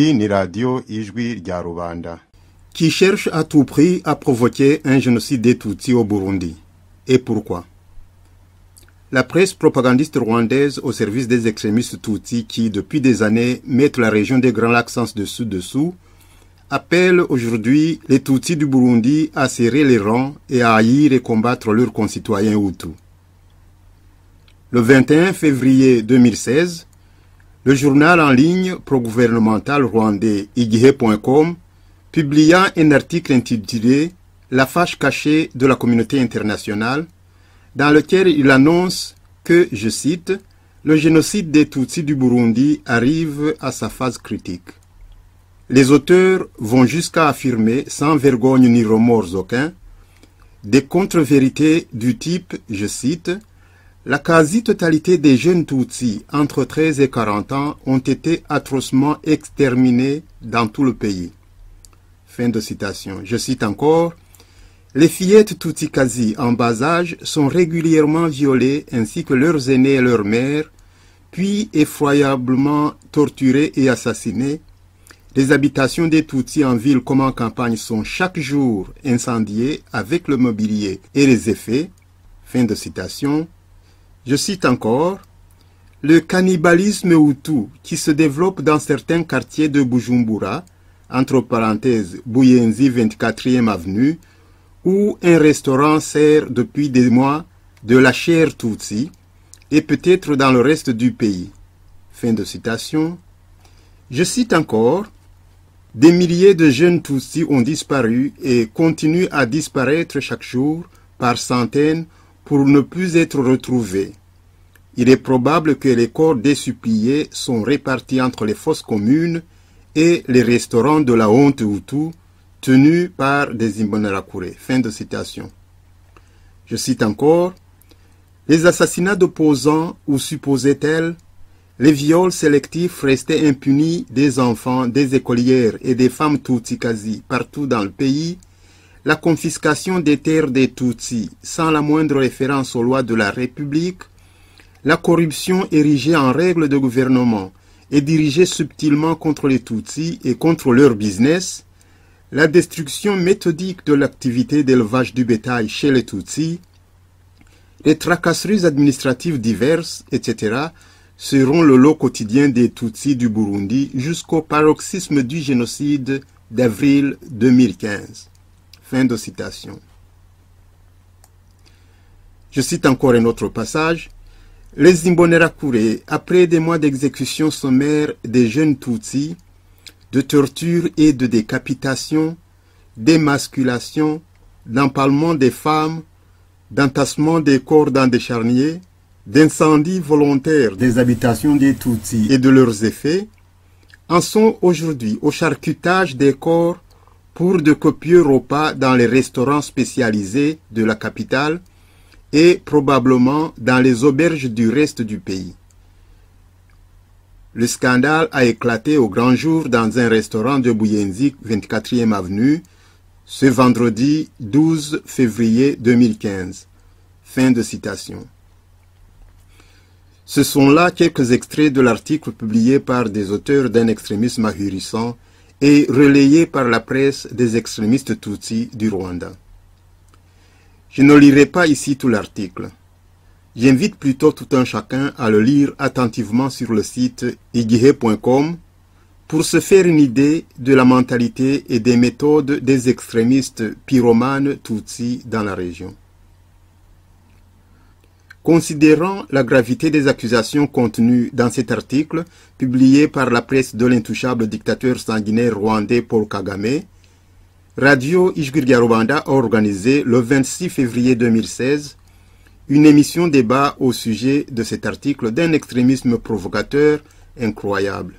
Iyi ni radio Ijwi rya Rubanda. Qui cherche à tout prix à provoquer un génocide des Tutsis au Burundi. Et pourquoi? La presse propagandiste rwandaise au service des extrémistes Tutsis qui, depuis des années, mettent la région des Grands Lacs sens dessous, appelle aujourd'hui les Tutsis du Burundi à serrer les rangs et à haïr et combattre leurs concitoyens Hutus. Le 21 février 2016, le journal en ligne pro-gouvernemental rwandais Igihe.com publia un article intitulé « La fâche cachée de la communauté internationale » dans lequel il annonce que, je cite, « Le génocide des Tutsis du Burundi arrive à sa phase critique ». Les auteurs vont jusqu'à affirmer, sans vergogne ni remords aucun, des contre-vérités du type, je cite, « La quasi-totalité des jeunes Tutsis entre 13 et 40 ans ont été atrocement exterminés dans tout le pays. » Fin de citation. Je cite encore, « Les fillettes Tutsi en bas âge sont régulièrement violées ainsi que leurs aînés et leurs mères, puis effroyablement torturées et assassinées. Les habitations des Tutsis en ville comme en campagne sont chaque jour incendiées avec le mobilier et les effets. » Fin de citation. Je cite encore, « Le cannibalisme Hutu qui se développe dans certains quartiers de Bujumbura, entre parenthèses Buyenzi 24e avenue, où un restaurant sert depuis des mois de la chair Tutsi, et peut-être dans le reste du pays. » Fin de citation. Je cite encore, « Des milliers de jeunes Tutsis ont disparu et continuent à disparaître chaque jour par centaines pour ne plus être retrouvés. Il est probable que les corps des suppliés sont répartis entre les fosses communes et les restaurants de la honte Hutu tenus par des Imbonerakure. » Fin de citation. Je cite encore, « Les assassinats d'opposants ou supposés tels, les viols sélectifs restaient impunis des enfants, des écolières et des femmes Tutsi partout dans le pays, la confiscation des terres des Tutsis sans la moindre référence aux lois de la République, la corruption érigée en règle de gouvernement et dirigée subtilement contre les Tutsis et contre leur business, la destruction méthodique de l'activité d'élevage du bétail chez les Tutsis, les tracasseries administratives diverses, etc., seront le lot quotidien des Tutsis du Burundi jusqu'au paroxysme du génocide d'avril 2015. Fin de citation. Je cite encore un autre passage. Les Imbonerakure, après des mois d'exécution sommaire des jeunes Tutsis, de torture et de décapitation, d'émasculation, d'empalement des femmes, d'entassement des corps dans des charniers, d'incendie volontaire des habitations des Tutsis et de leurs effets, en sont aujourd'hui au charcutage des corps pour de copieux repas dans les restaurants spécialisés de la capitale et probablement dans les auberges du reste du pays. Le scandale a éclaté au grand jour dans un restaurant de Buyenzi 24e avenue ce vendredi 12 février 2015. Fin de citation. Ce sont là quelques extraits de l'article publié par des auteurs d'un extrémisme ahurissant et relayé par la presse des extrémistes Tutsis du Rwanda. Je ne lirai pas ici tout l'article. J'invite plutôt tout un chacun à le lire attentivement sur le site igihe.com pour se faire une idée de la mentalité et des méthodes des extrémistes pyromanes Tutsis dans la région. Considérant la gravité des accusations contenues dans cet article, publié par la presse de l'intouchable dictateur sanguinaire rwandais Paul Kagame, Radio Ijwi rya Rubanda a organisé le 26 février 2016 une émission débat au sujet de cet article d'un extrémisme provocateur incroyable.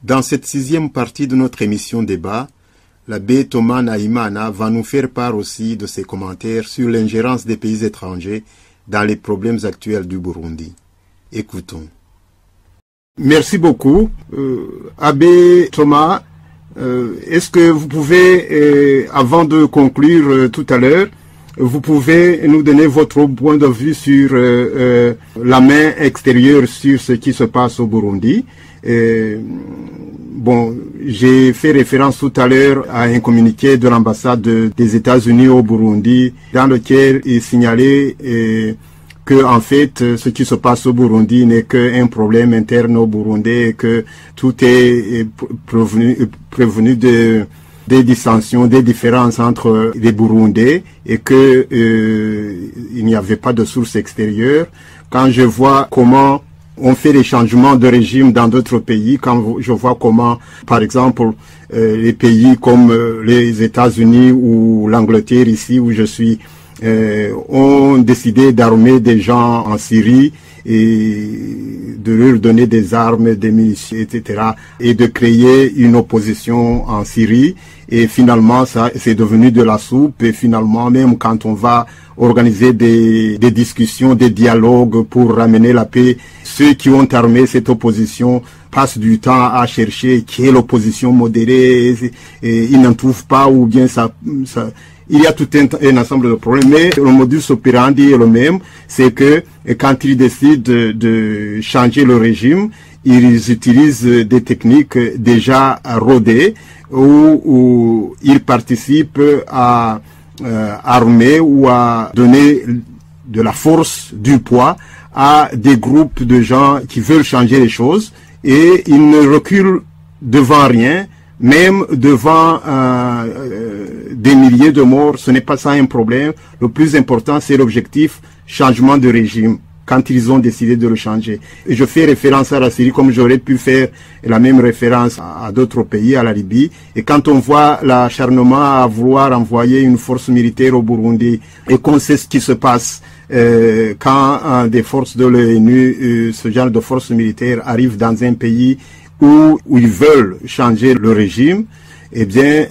Dans cette 6e partie de notre émission débat, l'abbé Thomas Nahimana va nous faire part aussi de ses commentaires sur l'ingérence des pays étrangers dans les problèmes actuels du Burundi. Écoutons. Merci beaucoup, abbé Thomas. Est-ce que vous pouvez, avant de conclure tout à l'heure, vous pouvez nous donner votre point de vue sur la main extérieure sur ce qui se passe au Burundi, Bon, j'ai fait référence tout à l'heure à un communiqué de l'ambassade des États-Unis au Burundi, dans lequel il signalait que en fait, ce qui se passe au Burundi n'est qu'un problème interne au Burundi et que tout est prévenu des dissensions, des différences entre les Burundais et que il n'y avait pas de source extérieure. Quand je vois comment on fait des changements de régime dans d'autres pays, quand je vois comment, par exemple, les pays comme les États-Unis ou l'Angleterre ici où je suis, ont décidé d'armer des gens en Syrie et de leur donner des armes, des munitions, etc. et de créer une opposition en Syrie. Et finalement, ça, c'est devenu de la soupe. Et finalement, même quand on va organiser des discussions, des dialogues pour ramener la paix, ceux qui ont armé cette opposition passent du temps à chercher qui est l'opposition modérée, et ils n'en trouvent pas, ou bien il y a tout un ensemble de problèmes, mais le modus operandi est le même, c'est que quand ils décident de changer le régime, ils utilisent des techniques déjà rodées, où ils participent à armer ou à donner de la force, du poids à des groupes de gens qui veulent changer les choses, et ils ne reculent devant rien, même devant des milliers de morts. Ce n'est pas ça un problème. Le plus important, c'est l'objectif changement de régime, quand ils ont décidé de le changer. Et je fais référence à la Syrie comme j'aurais pu faire la même référence à d'autres pays, à la Libye. Et quand on voit l'acharnement à vouloir envoyer une force militaire au Burundi et qu'on sait ce qui se passe quand des forces de l'ONU, ce genre de forces militaires arrivent dans un pays où ils veulent changer le régime, eh bien,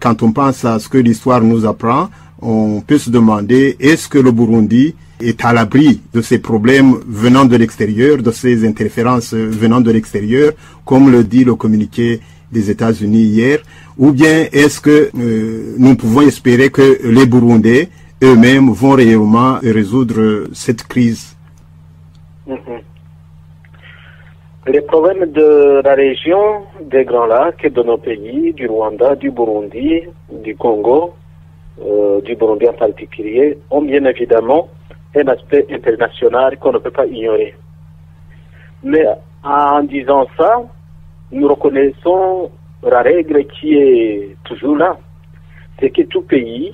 quand on pense à ce que l'histoire nous apprend, on peut se demander, est-ce que le Burundi est à l'abri de ces problèmes venant de l'extérieur, de ces interférences venant de l'extérieur, comme le dit le communiqué des États-Unis hier, ou bien est-ce que nous pouvons espérer que les Burundais eux-mêmes vont réellement résoudre cette crise? Les problèmes de la région des Grands Lacs, de nos pays, du Rwanda, du Burundi, du Congo, du Burundi en particulier, ont bien évidemment un aspect international qu'on ne peut pas ignorer. Mais en disant ça, nous reconnaissons la règle qui est toujours là. C'est que tout pays,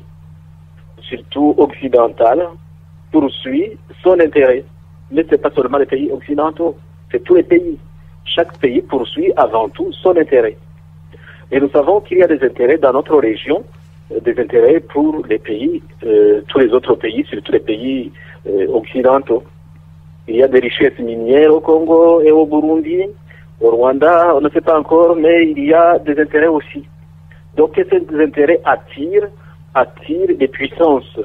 surtout occidental, poursuit son intérêt. Mais ce n'est pas seulement les pays occidentaux, c'est tous les pays. Chaque pays poursuit avant tout son intérêt. Et nous savons qu'il y a des intérêts dans notre région, des intérêts pour les pays, tous les autres pays, surtout les pays occidentaux. Il y a des richesses minières au Congo et au Burundi, au Rwanda, on ne sait pas encore, mais il y a des intérêts aussi. Donc ces intérêts attirent les puissances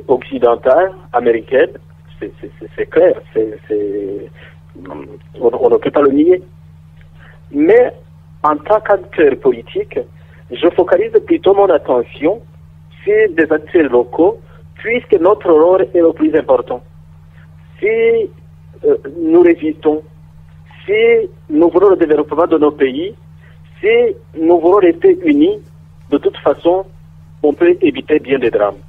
occidentales, américaines, c'est clair, on ne peut pas le nier. Mais en tant qu'acteur politique, je focalise plutôt mon attention sur des acteurs locaux, puisque notre rôle est le plus important. Si nous résistons, si nous voulons le développement de nos pays, si nous voulons rester unis, de toute façon, on peut éviter bien des drames.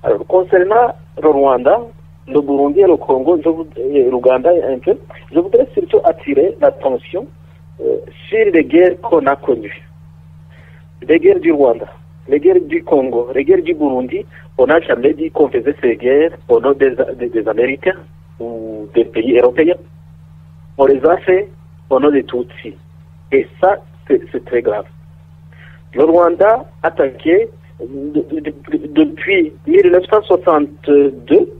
Alors, concernant le Rwanda, le Burundi et le Congo, et l'Ouganda un peu, je voudrais surtout attirer l'attention sur les guerres qu'on a connues. Les guerres du Rwanda, les guerres du Congo, les guerres du Burundi, on n'a jamais dit qu'on faisait ces guerres au nom des Américains ou des pays européens. On les a fait au nom des Tutsis. Et ça, c'est très grave. Le Rwanda attaqué depuis 1962,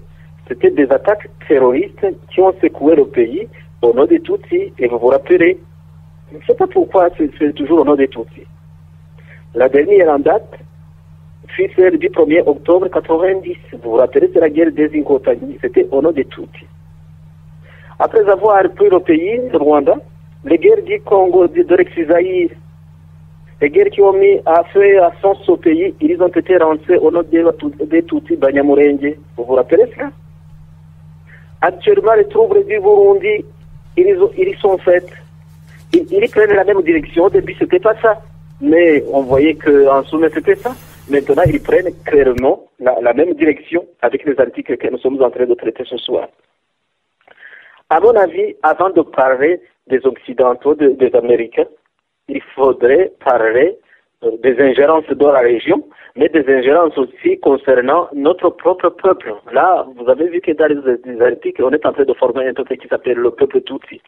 c'était des attaques terroristes qui ont secoué le pays au nom des Tutsis. Et vous vous rappelez, je ne sais pas pourquoi c'est toujours au nom des Tutsis. La dernière en date fut celle du 1er octobre 1990. Vous vous rappelez, c'est la guerre des Inkotanyi. C'était au nom des Tutsis. Après avoir pris le pays, le Rwanda, les guerres du Congo, de l'ex-Zaïre, les guerres qui ont mis à feu et à sang ce pays, ils ont été lancés au nom des Tutsis Banyamulenge. Vous vous rappelez ça? Actuellement, les troubles du Burundi, ils sont faits. ils prennent la même direction. Au début, c'était pas ça. Mais on voyait qu'en sommet, c'était ça. Maintenant, ils prennent clairement la même direction avec les articles que nous sommes en train de traiter ce soir. À mon avis, avant de parler des Occidentaux, des Américains, il faudrait parler des ingérences dans la région, mais des ingérences aussi concernant notre propre peuple. Là, vous avez vu que dans les articles, on est en train de former un peuple qui s'appelle le peuple Tutsi.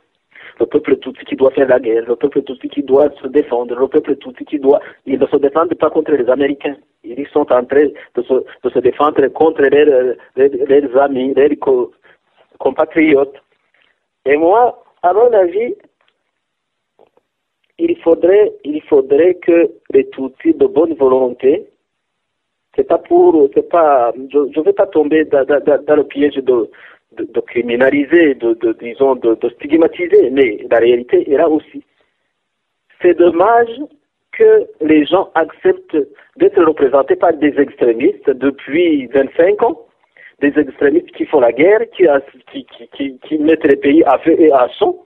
Le peuple Tutsi qui doit faire la guerre, le peuple Tutsi qui doit se défendre, le peuple Tutsi qui doit... Ils ne se défendent pas contre les Américains. Ils sont en train de se défendre contre leurs amis, leurs compatriotes. Et moi, à mon avis, il faudrait que les Tutsis de bonne volonté, je ne vais pas tomber dans le piège de criminaliser, disons, de stigmatiser, mais la réalité est là aussi. C'est dommage que les gens acceptent d'être représentés par des extrémistes depuis 25 ans, des extrémistes qui font la guerre, qui mettent les pays à feu et à sang,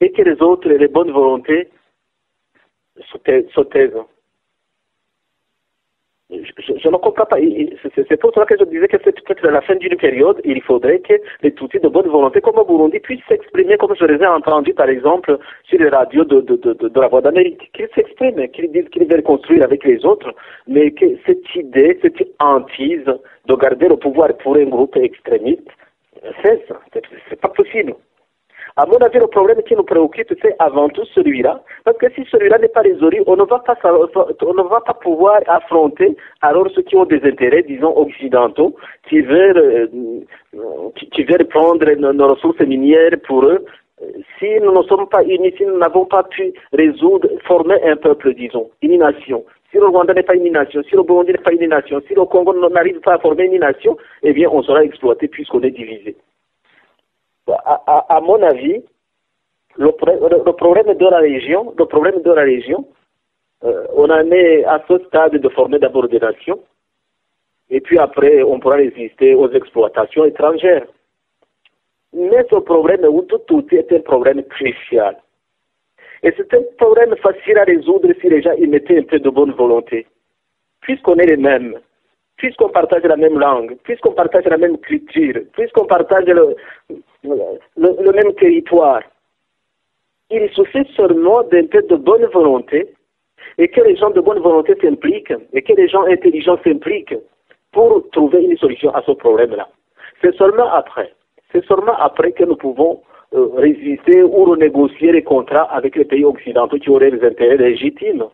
et que les autres, les bonnes volontés, se taisent. Je ne comprends pas. C'est pour cela que je disais que c'est peut-être à la fin d'une période, il faudrait que les Tutsis de bonne volonté, comme au Burundi, puissent s'exprimer comme je les ai entendus, par exemple, sur les radios de la Voix d'Amérique, qu'ils s'expriment, qu'ils disent qu'ils veulent construire avec les autres, mais que cette idée, cette hantise de garder le pouvoir pour un groupe extrémiste, c'est pas possible. À mon avis, le problème qui nous préoccupe, c'est avant tout celui-là, parce que si celui-là n'est pas résolu, on ne va pas pouvoir affronter alors ceux qui ont des intérêts, disons, occidentaux, qui veulent prendre nos ressources minières pour eux. Si nous ne sommes pas unis, si nous n'avons pas pu former un peuple, disons, une nation, si le Rwanda n'est pas une nation, si le Burundi n'est pas une nation, si le Congo n'arrive pas à former une nation, eh bien, on sera exploité puisqu'on est divisé. À mon avis, le problème de la région, on en est à ce stade de former d'abord des nations, et puis après, on pourra résister aux exploitations étrangères. Mais ce problème tout est un problème crucial. Et c'est un problème facile à résoudre si les gens y mettaient un peu de bonne volonté. Puisqu'on est les mêmes, puisqu'on partage la même langue, puisqu'on partage la même culture, puisqu'on partage le même territoire, il suffit seulement d'un peu de bonne volonté et que les gens de bonne volonté s'impliquent et que les gens intelligents s'impliquent pour trouver une solution à ce problème-là. C'est seulement après que nous pouvons résister ou renégocier les contrats avec les pays occidentaux qui auraient des intérêts légitimes.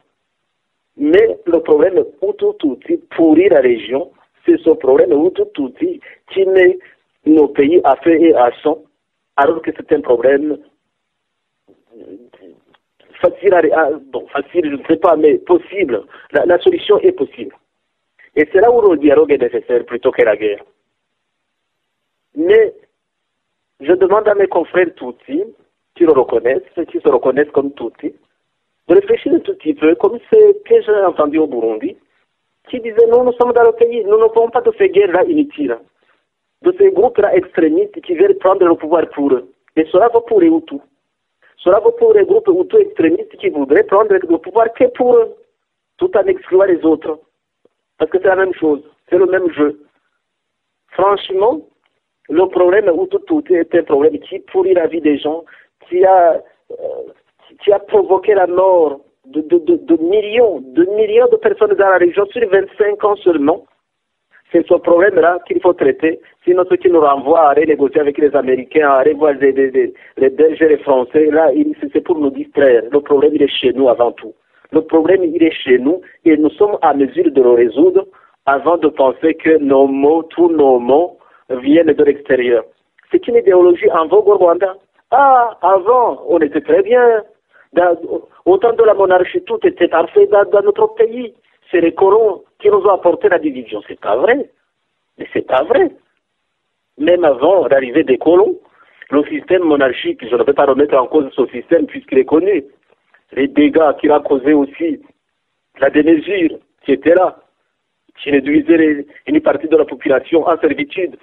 Mais le problème Hutu-Tutsi pourrit la région, c'est ce problème Hutu-Tutsi qui met nos pays à feu et à sang, alors que c'est un problème facile, facile, je ne sais pas, mais possible. La solution est possible. Et c'est là où le dialogue est nécessaire plutôt que la guerre. Mais je demande à mes confrères Tutsi, qui le reconnaissent, qui se reconnaissent comme Tutsi, de réfléchir un tout petit peu, comme ce que j'ai entendu au Burundi, qui disait nous sommes dans le pays, nous ne pouvons pas de ces guerres-là inutiles, de ces groupes-là extrémistes qui veulent prendre le pouvoir pour eux. Et cela vaut pour les Hutus. Cela vaut pour les groupes Hutus extrémistes qui voudraient prendre le pouvoir que pour eux, tout en excluant les autres. Parce que c'est la même chose, c'est le même jeu. Franchement, le problème Hutu-Tutsi est un problème qui pourrit la vie des gens, qui a provoqué la mort de millions de personnes dans la région sur 25 ans seulement. C'est ce problème-là qu'il faut traiter. Sinon, ce qui nous renvoie à renégocier avec les Américains, à revoir les Belges et les Français, là, c'est pour nous distraire. Le problème, il est chez nous avant tout. Le problème, il est chez nous et nous sommes à mesure de le résoudre avant de penser que tous nos mots viennent de l'extérieur. C'est une idéologie en vogue au Rwanda. Ah, avant, on était très bien. Au temps de la monarchie, tout était parfait dans notre pays. C'est les colons qui nous ont apporté la division. C'est pas vrai. Mais c'est pas vrai. Même avant l'arrivée des colons, le système monarchique, je ne vais pas remettre en cause ce système puisqu'il est connu. Les dégâts qu'il a causés aussi, la démesure qui était là, qui réduisait une partie de la population en servitude.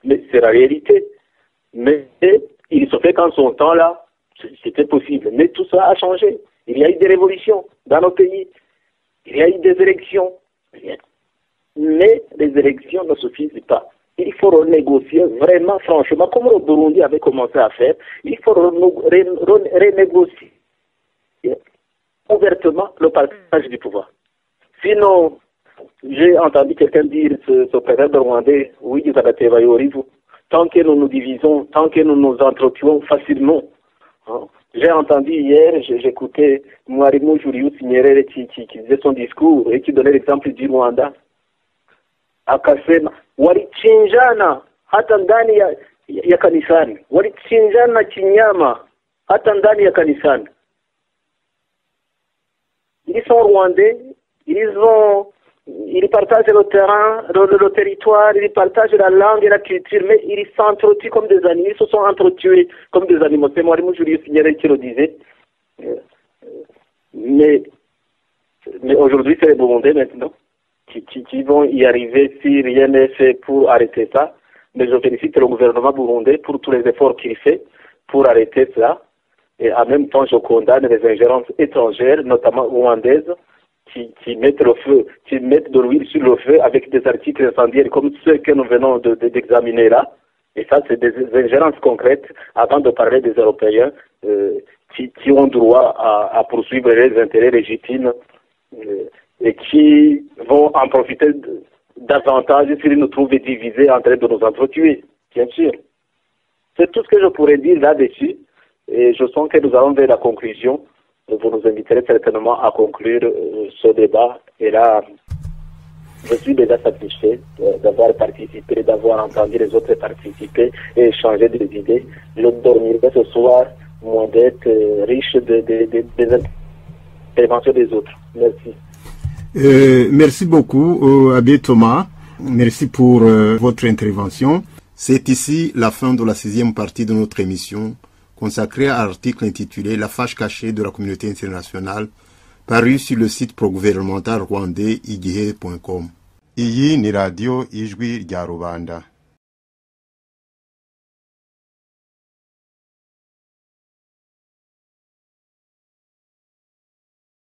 Mais c'est la réalité. Mais il se fait qu'en son temps-là, C'était possible. Mais tout ça a changé. Il y a eu des révolutions dans nos pays. Il y a eu des élections. Mais les élections ne suffisent pas. Il faut renégocier vraiment, franchement, comme le Burundi avait commencé à faire. Il faut renégocier ouvertement le partage du pouvoir. Sinon, j'ai entendu quelqu'un dire, ce président rwandais, oui, tant que nous nous divisons, tant que nous nous entretuons facilement. Hein. J'ai entendu hier, j'écoutais Mwarimu Julius Nyerere qui disait son discours et qui donnait l'exemple du Rwanda. Akasema walichinjana hata ndani ya kanisani, walichinjana kinyama hata ndani ya kanisani. Ils sont rwandais, ils partagent le terrain, le territoire, ils partagent la langue et la culture, mais ils s'entretuent comme des animaux, ils se sont entretués comme des animaux. C'est moi, Julius Nyerere qui le disait. Mais aujourd'hui, c'est les Burundais maintenant qui vont y arriver si rien n'est fait pour arrêter ça. Mais je félicite le gouvernement burundais pour tous les efforts qu'il fait pour arrêter ça. Et en même temps, je condamne les ingérences étrangères, notamment rwandaises, qui mettent le feu, qui mettent de l'huile sur le feu avec des articles incendiaires comme ceux que nous venons d'examiner là. Et ça, c'est des ingérences concrètes avant de parler des Européens qui ont droit à poursuivre les intérêts légitimes et qui vont en profiter davantage s'ils nous trouvent divisés en train de nous entretuer, bien sûr. C'est tout ce que je pourrais dire là-dessus. Et je sens que nous allons vers la conclusion. Vous nous inviterez certainement à conclure ce débat. Et là, je suis déjà satisfait d'avoir participé, d'avoir entendu les autres participer et échanger des idées. Je dormirai ce soir, moins d'être riche des interventions des autres. Merci. Merci beaucoup, Abbé Thomas. Merci pour votre intervention. C'est ici la fin de la 6e partie de notre émission, consacrée à l'article intitulé « La fâche cachée de la communauté internationale », paru sur le site progouvernemental rwandais igihe.com. Iyi ni radio Ijwi rya Rubanda.